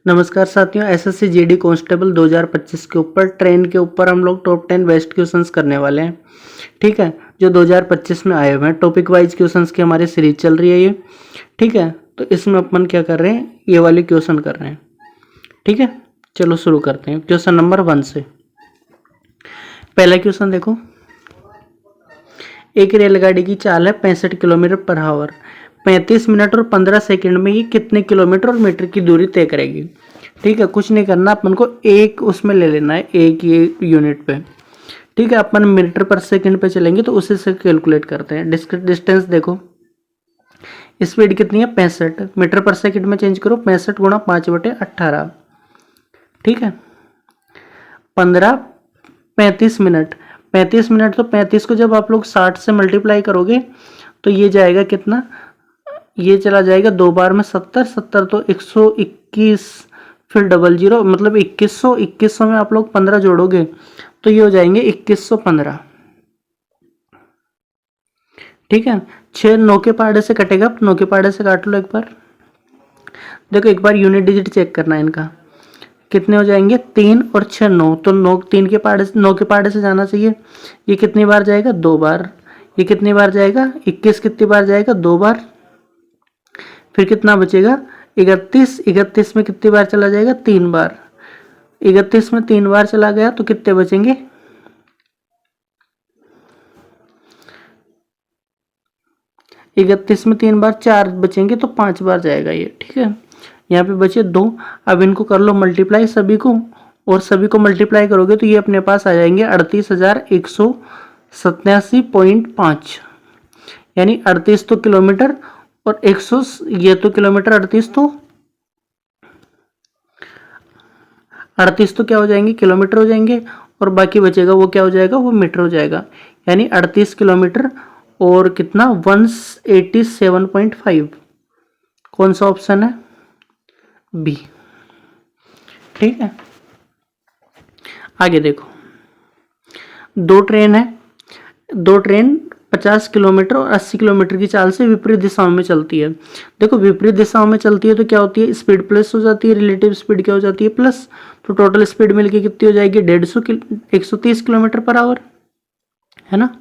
नमस्कार साथियों, SSC GD constable 2025 के ऊपर ट्रेन के ऊपर हम लोग टॉप 10 बेस्ट क्वेश्चंस करने वाले हैं। ठीक है, जो 2025 में आए हुए हैं। टॉपिक वाइज क्वेश्चंस की हमारी सीरीज चल रही है ये। ठीक है, तो इसमें अपन क्या कर रहे हैं, ये वाले क्वेश्चन कर रहे हैं। ठीक है, चलो शुरू करते हैं क्वेश्चन नंबर 1 से। पहला क्वेश्चन देखो, एक रेलगाड़ी की चाल है 65 किलोमीटर पर आवर, 35 मिनट और 15 सेकंड में ये कितने किलोमीटर और मीटर की दूरी तय करेगी। ठीक है, कुछ नहीं करना, अपन को एक उसमें ले लेना है, एक ये यूनिट पे। ठीक है, अपन मीटर पर सेकंड पे चलेंगे तो उसी से कैलकुलेट करते हैं। डिस्टेंस देखो, स्पीड कितनी है 65, मीटर पर सेकंड में चेंज करो, 65 गुणा 5/18। ठीक है, 15 35 मिनट, 35 मिनट तो 35 को जब आप लोग 60 से मल्टीप्लाई करोगे तो ये जाएगा कितना, ये चला जाएगा 2 बार में 70, 70 तो 121, फिर डबल जीरो मतलब 2100, 2100 में आप लोग 15 जोड़ोगे तो ये हो जाएंगे 2115। ठीक है, 6 9 के पहाड़े से कटेगा, 9 के पहाड़े से काट लो एक बार। देखो एक बार यूनिट डिजिट चेक करना है इनका, कितने हो जाएंगे 3 और 6 9, तो 9 3 के पहाड़े से 9 के पहाड़े से जाना चाहिए। ये कितनी बार जाएगा 2 बार, ये कितनी बार जाएगा 21 कितनी बार जाएगा 2 बार, फिर कितना बचेगा 31, 31 में कितनी बार चला जाएगा 3 बार, 31 में 3 बार चला गया तो कितने बचेंगे 31 में 3 बार 4 बचेंगे तो 5 बार जाएगा ये। ठीक है, यहाँ पे बचे 2। अब इनको कर लो मल्टीप्लाई सभी को, और सभी को मल्टीप्लाई करोगे तो ये अपने पास आ जाएंगे 38,187.5, यानी 38 तो किलोमीटर और 100 ये तो किलोमीटर, 38 तो क्या हो जाएंगे किलोमीटर हो जाएंगे, और बाकी बचेगा वो क्या हो जाएगा, वो मीटर हो जाएगा। यानी 38 किलोमीटर और कितना 187.5। कौन सा ऑप्शन है, बी। ठीक है, आगे देखो, दो ट्रेन 50 किलोमीटर और 80 किलोमीटर की चाल से विपरीत दिशाओं में चलती है। देखो विपरीत दिशाओं में चलती है तो क्या होती है, स्पीड प्लस हो जाती है, रिलेटिव स्पीड क्या हो जाती है प्लस, तो टोटल स्पीड मिलके कितनी हो जाएगी 130 किलोमीटर पर आवर, है ना।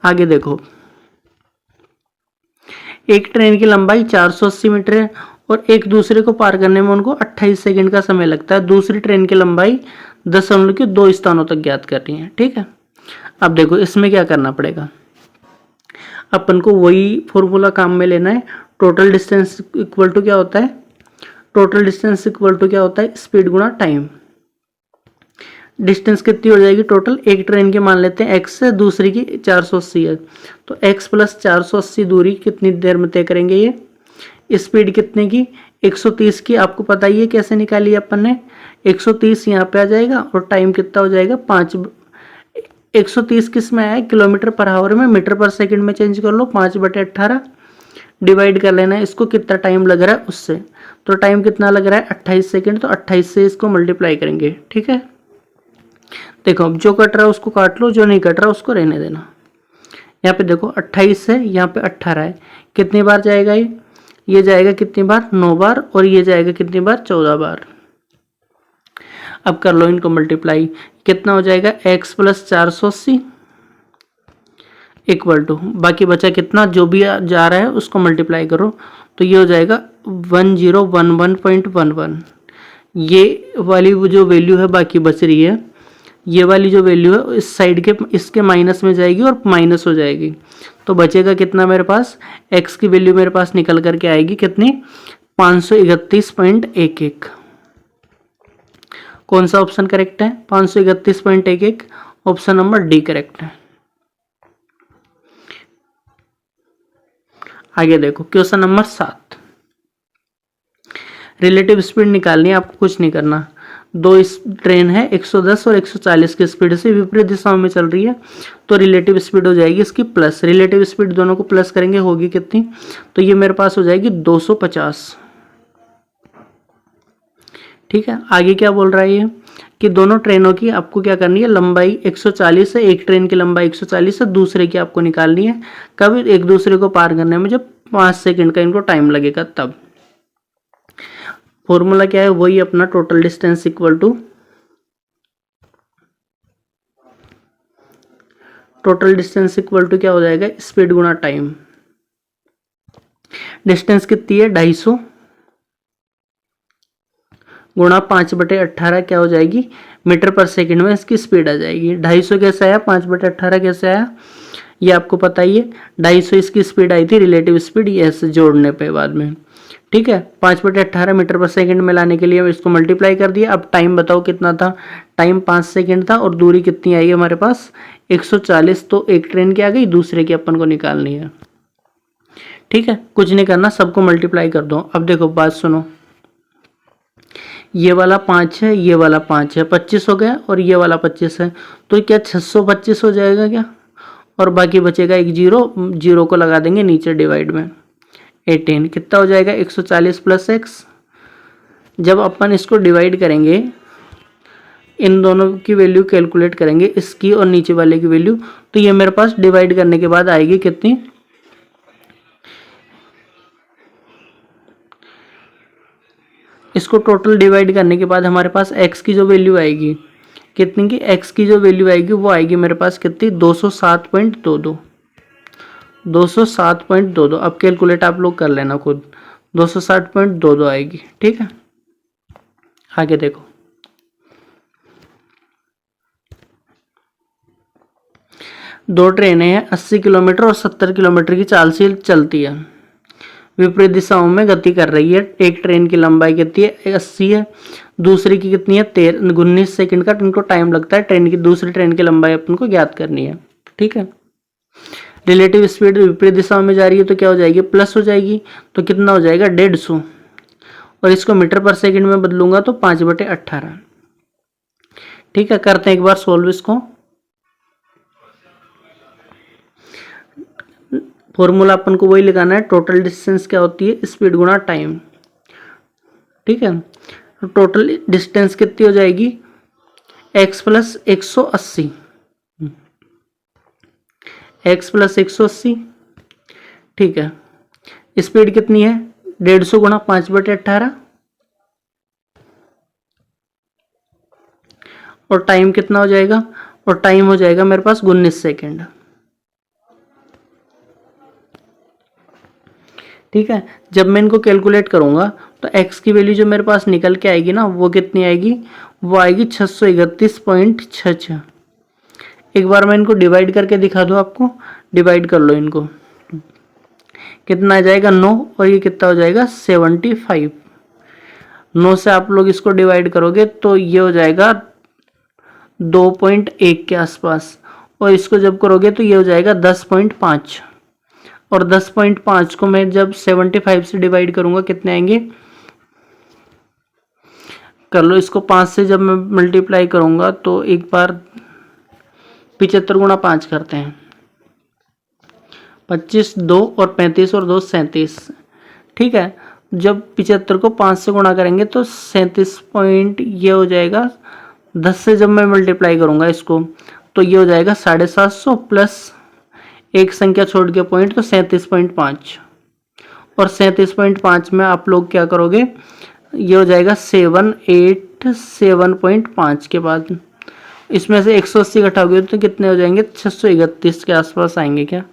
आगे देखो, एक ट्रेन की लंबाई 480 मीटर है और एक दूसरे को पार करने में उनको 28 सेकंड का समय लगता है। दूसरी ट्रेन की लंबाई दशमलव के 2 स्थानों तक ज्ञात करनी है। ठीक है, अब देखो इसमें क्या करना पड़ेगा, अपन को वही फॉर्मूला काम में लेना है। टोटल डिस्टेंस इक्वल टू क्या होता है, टोटल डिस्टेंस इक्वल टू क्या होता है, स्पीड गुणा टाइम। डिस्टेंस कितनी हो जाएगी टोटल, एक ट्रेन की मान लेते हैं x से, दूसरी की 480 है, तो x प्लस 480 दूरी कितनी देर में तय करेंगे ये। स्पीड कितने की 130 की, आपको पता ही है कैसे निकाली अपन ने, 130 यहाँ पे आ जाएगा और टाइम कितना हो जाएगा 5। 130 किस में आया, किलोमीटर पर आवर में, मीटर पर सेकंड में चेंज कर लो, 5/18 डिवाइड कर लेना है इसको, कितना टाइम लग रहा है उससे, तो टाइम कितना लग रहा है 28 सेकंड, तो 28 से इसको मल्टीप्लाई करेंगे। ठीक है, देखो अब जो कट रहा है उसको काट लो, जो नहीं कट रहा उसको रहने देना। यहाँ पे देखो 28 है, यहाँ पे 18 है, कितनी बार जाएगा ये जाएगा कितनी बार 9 बार, और ये जाएगा कितनी बार 14 बार। अब कर लो इनको मल्टीप्लाई, कितना हो जाएगा x प्लस 480 इक्वल टू, बाकी बचा कितना जो भी जा रहा है उसको मल्टीप्लाई करो, तो ये हो जाएगा 1011.11। ये वाली वो जो वैल्यू है बाकी बच रही है, ये वाली जो वैल्यू है इस साइड के इसके माइनस में जाएगी और माइनस हो जाएगी, तो बचेगा कितना मेरे पास, x की वैल्यू मेरे पास निकल करके आएगी कितनी 531.11। कौन सा ऑप्शन करेक्ट है, 531.11, ऑप्शन नंबर डी करेक्ट है। आगे देखो क्वेश्चन नंबर 7, रिलेटिव स्पीड निकालनी है, आपको कुछ नहीं करना। दो इस ट्रेन है 110 और 140 की स्पीड से विपरीत दिशाओं में चल रही है, तो रिलेटिव स्पीड हो जाएगी इसकी प्लस, रिलेटिव स्पीड दोनों को प्लस करेंगे होगी कितनी, तो ये मेरे पास हो जाएगी 250। ठीक है, आगे क्या बोल रहा है ये कि दोनों ट्रेनों की आपको क्या करनी है, लंबाई 140 है, एक ट्रेन की लंबाई 140 है, दूसरे की आपको निकालनी है कब, एक दूसरे को पार करने में जब 5 सेकंड का इनको टाइम लगेगा तब। फॉर्मूला क्या है, वही अपना टोटल डिस्टेंस इक्वल टू क्या हो जाएगा, स्पीड गुना टाइम। डिस्टेंस कितनी है 250 गुणा 5/18 क्या हो जाएगी, मीटर पर सेकंड में इसकी स्पीड आ जाएगी। 250 कैसे आया, 5/18 कैसे आया, ये आपको पता ही है। 250 इसकी स्पीड आई थी, रिलेटिव स्पीड, ये ऐसे जोड़ने पे बाद में, ठीक है। 5/18 मीटर पर सेकंड में लाने के लिए इसको मल्टीप्लाई कर दिया। अब टाइम बताओ कितना था, टाइम 5 सेकंड था और दूरी कितनी आई हमारे पास 140। तो एक ट्रेन की आ गई, दूसरे की अपन को निकालनी है, ठीक है। कुछ नहीं करना, सबको मल्टीप्लाई कर दो। अब देखो बात सुनो, ये वाला 5 है, ये वाला 5 है, 25 हो गया, और ये वाला 25 है, तो क्या 625 हो जाएगा क्या, और बाकी बचेगा एक जीरो, जीरो को लगा देंगे नीचे डिवाइड में। 18 कितना हो जाएगा, 140 प्लस एक्स। जब अपन इसको डिवाइड करेंगे, इन दोनों की वैल्यू कैलकुलेट करेंगे, इसकी और नीचे वाले की वैल्यू, तो ये मेरे पास डिवाइड करने के बाद आएगी कितनी, इसको टोटल डिवाइड करने के बाद हमारे पास x की जो वैल्यू आएगी कितनी की, x की जो वैल्यू आएगी वो आएगी मेरे पास कितनी, 207.22, 207.22। अब कैलकुलेट आप लोग कर लेना खुद, 207.22 आएगी, ठीक है। आगे देखो, दो ट्रेनें हैं, 80 किलोमीटर और 70 किलोमीटर की चाल से चलती है, विपरीत दिशाओं में गति कर रही है। एक ट्रेन की लंबाई कितनी है, 80 है, दूसरी की कितनी है 19 सेकंड का इनको टाइम लगता है। ट्रेन की दूसरी ट्रेन की लंबाई अपन को ज्ञात करनी है, ठीक है। रिलेटिव स्पीड विपरीत दिशाओं में जा रही है तो क्या हो जाएगी, प्लस हो जाएगी, तो कितना हो जाएगा 150, और इसको मीटर पर सेकंड में बदलूंगा तो 5/18, ठीक है। करते हैं एक बार सोल्व इसको। फॉर्मूला अपन को वही लगाना है, टोटल डिस्टेंस क्या होती है, स्पीड गुना टाइम, ठीक है। टोटल डिस्टेंस कितनी हो जाएगी, x प्लस 180, x प्लस 180, ठीक है। स्पीड कितनी है 150 गुना 5/18, और टाइम कितना हो जाएगा, और टाइम हो जाएगा मेरे पास 19 सेकेंड, ठीक है। जब मैं इनको कैलकुलेट करूंगा तो x की वैल्यू जो मेरे पास निकल के आएगी ना, वो कितनी आएगी, वो आएगी 631.66। एक बार मैं इनको डिवाइड करके दिखा दूं आपको, डिवाइड कर लो इनको, कितना आ जाएगा 9, और ये कितना हो जाएगा 75। 9 से आप लोग इसको डिवाइड करोगे तो ये हो जाएगा 2.1 के आसपास, और इसको जब करोगे तो ये हो जाएगा 10.5, और 10.5 को मैं जब 75 से डिवाइड करूंगा कितने आएंगे, कर लो इसको, 5 से जब मैं मल्टीप्लाई करूंगा तो एक बार 75 गुणा 5 करते हैं, 25 2 और 35 और 2 37, ठीक है। जब 75 को 5 से गुणा करेंगे तो 37 पॉइंट ये हो जाएगा, 10 से जब मैं मल्टीप्लाई करूंगा इसको तो ये हो जाएगा 750 प्लस एक संख्या छोड़ के पॉइंट, तो 37.5, और 37.5 में आप लोग क्या करोगे, ये हो जाएगा 787.5 के बाद इसमें से 180 घटाओगे तो कितने हो जाएंगे, 631 के आसपास आएंगे क्या,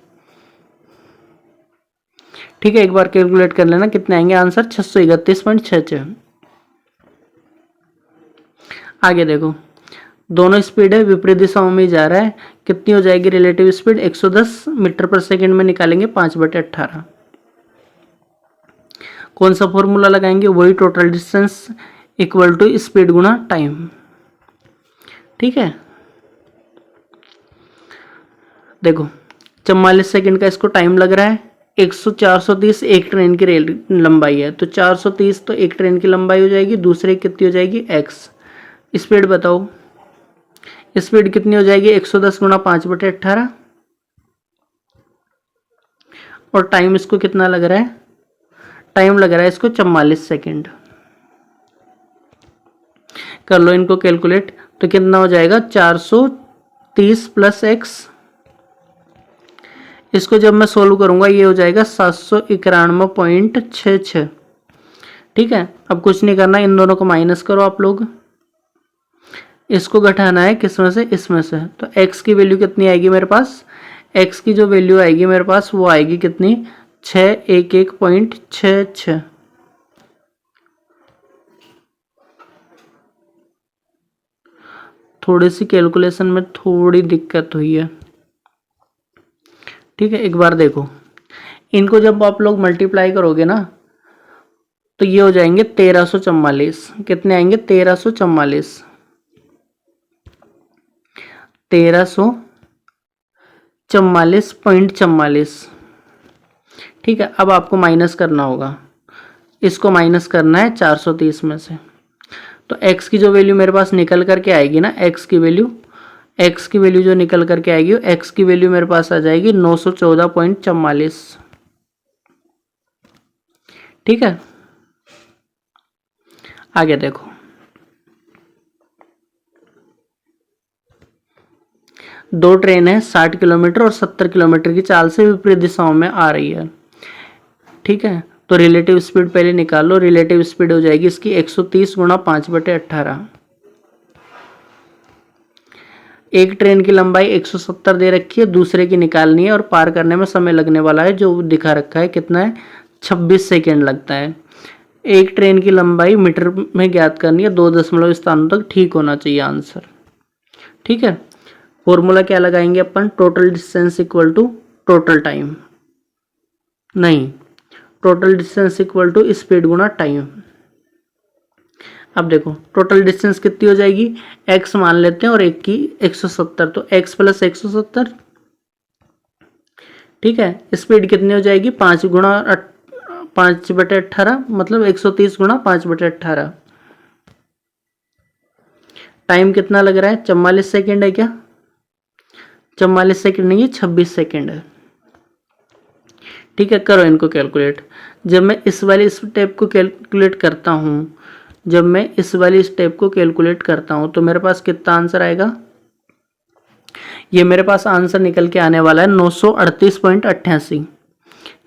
ठीक है। एक बार कैलकुलेट कर लेना कितने आएंगे आंसर, 631.66। आगे देखो, दोनों स्पीड है, विपरीत दिशाओं में जा रहा है, कितनी हो जाएगी रिलेटिव स्पीड, 110 मीटर पर सेकंड में निकालेंगे 5/18। कौन सा फॉर्मूला लगाएंगे, वही total distance equal to speed गुना टाइम, ठीक है। देखो 44 सेकंड का इसको टाइम लग रहा है, 430 एक ट्रेन की रेल लंबाई है, तो 430 तो एक ट्रेन की लंबाई हो जाएगी, दूसरे कितनी हो जाएगी x। स्पीड बताओ, स्पीड कितनी हो जाएगी, 110 गुणा 5/18, और टाइम इसको कितना लग रहा है, टाइम लग रहा है इसको 44 सेकेंड। कर लो इनको कैलकुलेट, तो कितना हो जाएगा 430 प्लस x, इसको जब मैं सोल्व करूंगा ये हो जाएगा 791.66, ठीक है, अब कुछ नहीं करना, इन दोनों को माइनस करो आप लोग, इसको घटाना है किसमें से, इसमें से। तो x की वैल्यू कितनी आएगी मेरे पास, x की जो वैल्यू आएगी मेरे पास वो आएगी कितनी, 611.66। थोड़ी सी कैलकुलेशन में थोड़ी दिक्कत हुई है, ठीक है। एक बार देखो, इनको जब आप लोग मल्टीप्लाई करोगे ना तो ये हो जाएंगे 1344। कितने आएंगे, 1344, 1344.44। ठीक है, अब आपको माइनस करना होगा, इसको माइनस करना है 430 में से। तो x की जो वैल्यू मेरे पास निकल करके आएगी ना, x की वैल्यू जो निकल करके आएगी, x की वैल्यू मेरे पास आ जाएगी 914.44। ठीक है, आगे देखो, दो ट्रेन है 60 किलोमीटर और 70 किलोमीटर की चाल से विपरीत दिशाओं में आ रही है। ठीक है, तो रिलेटिव स्पीड पहले निकाल लो। रिलेटिव स्पीड हो जाएगी इसकी 130 गुणा 5/18। एक ट्रेन की लंबाई 170 दे रखी है, दूसरे की निकालनी है और पार करने में समय लगने वाला है जो दिखा रखा है, कितना है, 26 सेकेंड लगता है। एक ट्रेन की लंबाई मीटर में ज्ञात करनी है, 2 दशमलव स्थानों तक ठीक होना चाहिए आंसर। ठीक है, फॉर्मूला क्या लगाएंगे अपन, total distance equal to total time, नहीं, total distance equal to speed गुना टाइम। अब देखो टोटल डिस्टेंस कितनी हो जाएगी, x मान लेते हैं और एक की 170, तो x प्लस 170। ठीक है, स्पीड कितनी हो जाएगी, 5/18, मतलब 130 गुणा 5/18। टाइम कितना लग रहा है, 44 सेकेंड है क्या, 44 सेकेंड नहीं है, 26 सेकेंड है। ठीक है, करो इनको कैलकुलेट। जब मैं इस वाली स्टेप को कैलकुलेट करता हूं तो मेरे पास कितना आंसर आएगा, ये मेरे पास आंसर निकल के आने वाला है 938.88।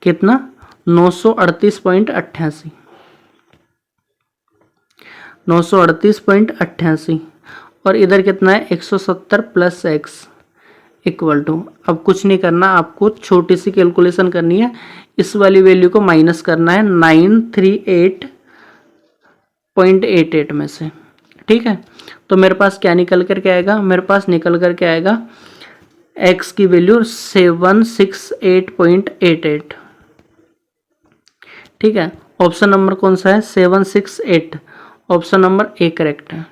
कितना, 938.88, 938.88। और इधर कितना है, 170 प्लस x इक्वल टू, अब कुछ नहीं करना, आपको छोटी सी कैलकुलेशन करनी है, इस वाली वैल्यू को माइनस करना है 938.88 में से। ठीक है, तो मेरे पास क्या निकल करके आएगा, मेरे पास निकल करके आएगा x की वैल्यू 768.88। ठीक है, ऑप्शन नंबर कौन सा है, 768, ऑप्शन नंबर ए करेक्ट है।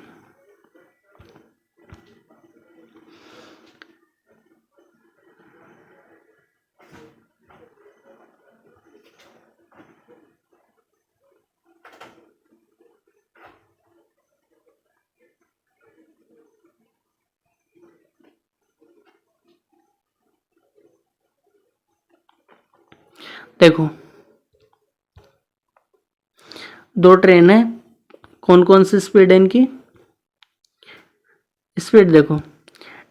देखो दो ट्रेन है, कौन कौन सी स्पीड है इनकी, स्पीड देखो,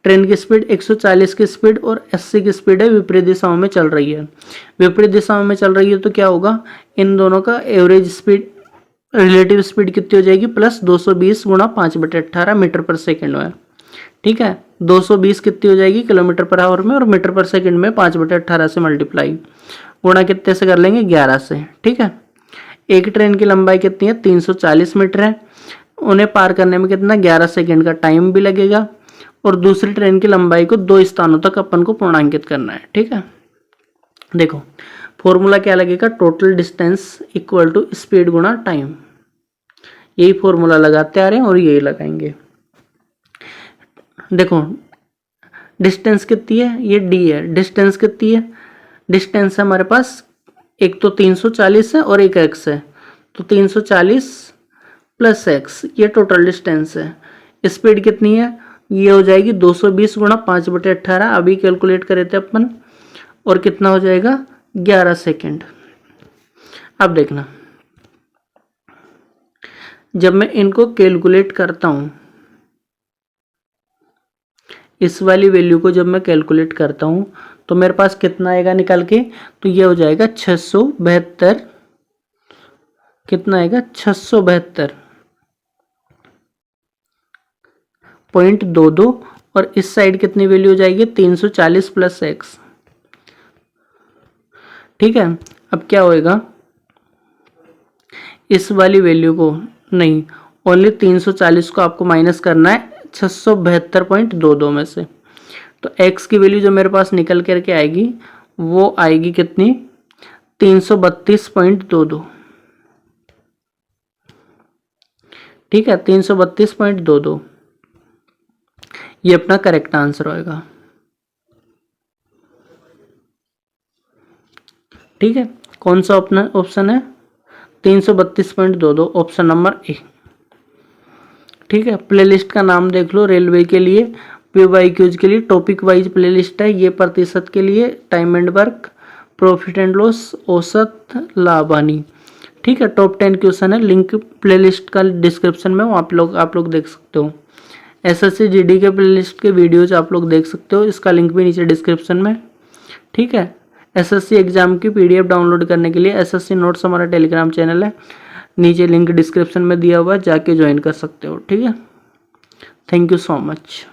ट्रेन की स्पीड 140 की स्पीड और 80 की स्पीड है, विपरीत दिशाओं में चल रही है। विपरीत दिशाओं में चल रही है तो क्या होगा, इन दोनों का एवरेज स्पीड, रिलेटिव स्पीड कितनी हो जाएगी, प्लस 220 गुणा 5/18 मीटर पर सेकेंड में। ठीक है, 220 कितनी हो जाएगी किलोमीटर पर आवर में, और मीटर पर सेकेंड में 5/18 से मल्टीप्लाई, गुणा कितने से कर लेंगे, 11 से। ठीक है, एक ट्रेन की लंबाई कितनी है, 340 मीटर है, उन्हें पार करने में कितना, 11 सेकेंड का टाइम भी लगेगा, और दूसरी ट्रेन की लंबाई को 2 स्थानों तक अपन को पूर्णांकित करना है। ठीक है, देखो फॉर्मूला क्या लगेगा, total distance equal to speed गुणा टाइम, यही फॉर्मूला लगाते आ रहे हैं और यही लगाएंगे। देखो डिस्टेंस कितनी है, ये d है, डिस्टेंस कितनी है, डिस्टेंस है हमारे पास, एक तो 340 है और एक x है, तो 340 प्लस x, ये टोटल डिस्टेंस है। स्पीड कितनी है, ये हो जाएगी 220 गुणा 5/18, अभी कैलकुलेट करे थे अपन, और कितना हो जाएगा, 11 सेकेंड। अब देखना, जब मैं इनको कैलकुलेट करता हूं, इस वाली वैल्यू को जब मैं कैलकुलेट करता हूं तो मेरे पास कितना आएगा निकल के, तो ये हो जाएगा 672 कितना आएगा 672.22 और इस साइड कितनी वैल्यू हो जाएगी 340 प्लस एक्स। ठीक है, अब क्या होएगा, इस वाली वैल्यू को नहीं, ओनली 340 को आपको माइनस करना है 672.22 में से। तो x की वैल्यू जो मेरे पास निकल करके आएगी वो आएगी कितनी 332.22। ठीक है, 332.22 ये अपना करेक्ट आंसर होएगा। ठीक है, कौन सा अपना ऑप्शन है 332.22 ऑप्शन नंबर ए। ठीक है, प्लेलिस्ट का नाम देख लो, रेलवे के लिए, पीवाईक्यूज के लिए टॉपिक वाइज प्लेलिस्ट है। ये प्रतिशत के लिए, time and work, profit and loss, औसत, लाभ हानि। ठीक है, टॉप 10 क्वेश्चन है, लिंक प्लेलिस्ट का डिस्क्रिप्शन में आप लोग देख सकते हो। एसएससी जीडी के प्लेलिस्ट के वीडियोज आप लोग देख सकते हो, इसका लिंक भी नीचे डिस्क्रिप्शन में। ठीक है, एसएससी एग्जाम की पीडीएफ डाउनलोड करने के लिए एसएससी नोट्स हमारा टेलीग्राम चैनल है, नीचे लिंक डिस्क्रिप्शन में दिया हुआ है, जाके ज्वाइन कर सकते हो। ठीक है, थैंक यू सो मच।